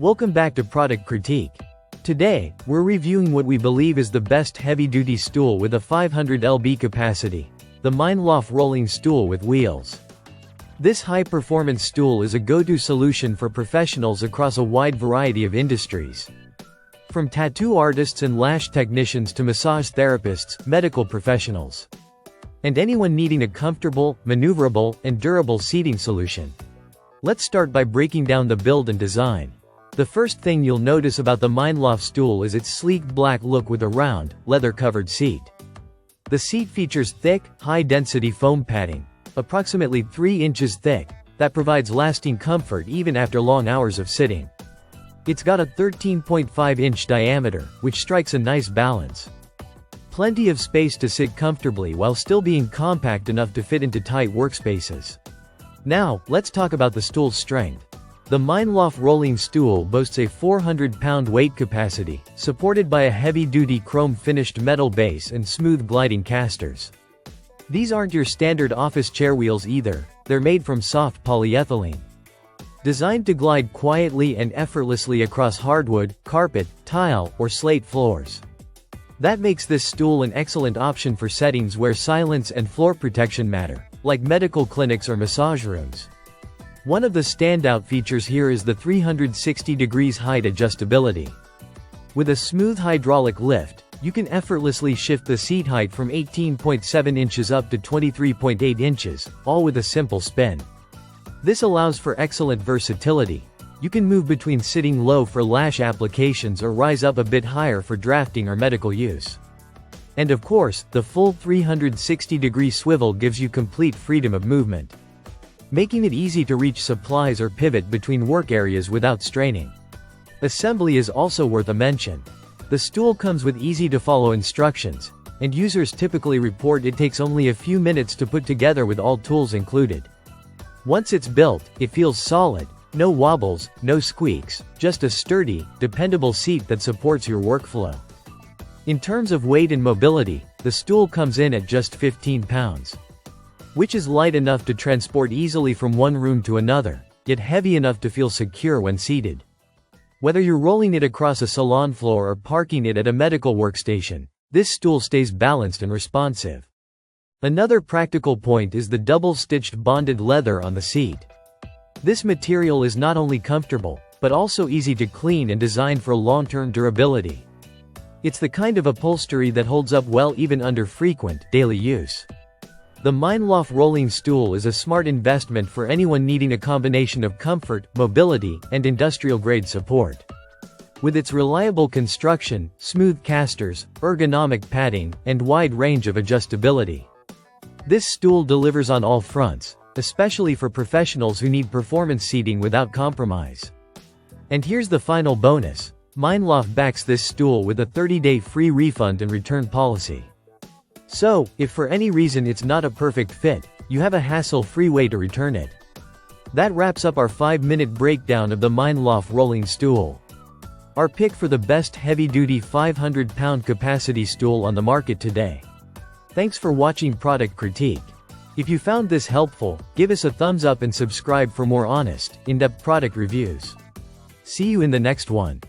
Welcome back to Product Critique. Today, we're reviewing what we believe is the best heavy-duty stool with a 500 lb capacity, the Mineloff rolling stool with wheels. This high-performance stool is a go-to solution for professionals across a wide variety of industries. From tattoo artists and lash technicians to massage therapists, medical professionals, and anyone needing a comfortable, maneuverable, and durable seating solution. Let's start by breaking down the build and design. The first thing you'll notice about the Mineloff stool is its sleek black look with a round, leather-covered seat. The seat features thick, high-density foam padding, approximately 3 inches thick, that provides lasting comfort even after long hours of sitting. It's got a 13.5-inch diameter, which strikes a nice balance. Plenty of space to sit comfortably while still being compact enough to fit into tight workspaces. Now, let's talk about the stool's strength. The Mineloff rolling stool boasts a 400-pound weight capacity, supported by a heavy-duty chrome-finished metal base and smooth gliding casters. These aren't your standard office chair wheels either, they're made from soft polyethylene. Designed to glide quietly and effortlessly across hardwood, carpet, tile, or slate floors. That makes this stool an excellent option for settings where silence and floor protection matter, like medical clinics or massage rooms. One of the standout features here is the 360 degrees height adjustability. With a smooth hydraulic lift, you can effortlessly shift the seat height from 18.7 inches up to 23.8 inches, all with a simple spin. This allows for excellent versatility. You can move between sitting low for lash applications or rise up a bit higher for drafting or medical use. And of course, the full 360-degree swivel gives you complete freedom of movement, making it easy to reach supplies or pivot between work areas without straining. Assembly is also worth a mention. The stool comes with easy-to-follow instructions, and users typically report it takes only a few minutes to put together with all tools included. Once it's built, it feels solid, no wobbles, no squeaks, just a sturdy, dependable seat that supports your workflow. In terms of weight and mobility, the stool comes in at just 15 pounds. Which is light enough to transport easily from one room to another, yet heavy enough to feel secure when seated. Whether you're rolling it across a salon floor or parking it at a medical workstation, this stool stays balanced and responsive. Another practical point is the double-stitched bonded leather on the seat. This material is not only comfortable, but also easy to clean and designed for long-term durability. It's the kind of upholstery that holds up well even under frequent, daily use. The Mineloff rolling stool is a smart investment for anyone needing a combination of comfort, mobility, and industrial-grade support. With its reliable construction, smooth casters, ergonomic padding, and wide range of adjustability, this stool delivers on all fronts, especially for professionals who need performance seating without compromise. And here's the final bonus. Mineloff backs this stool with a 30-day free refund and return policy. So, if for any reason it's not a perfect fit, you have a hassle-free way to return it. That wraps up our 5-minute breakdown of the Mineloff rolling stool. Our pick for the best heavy-duty 500-pound capacity stool on the market today. Thanks for watching Product Critique. If you found this helpful, give us a thumbs up and subscribe for more honest, in-depth product reviews. See you in the next one.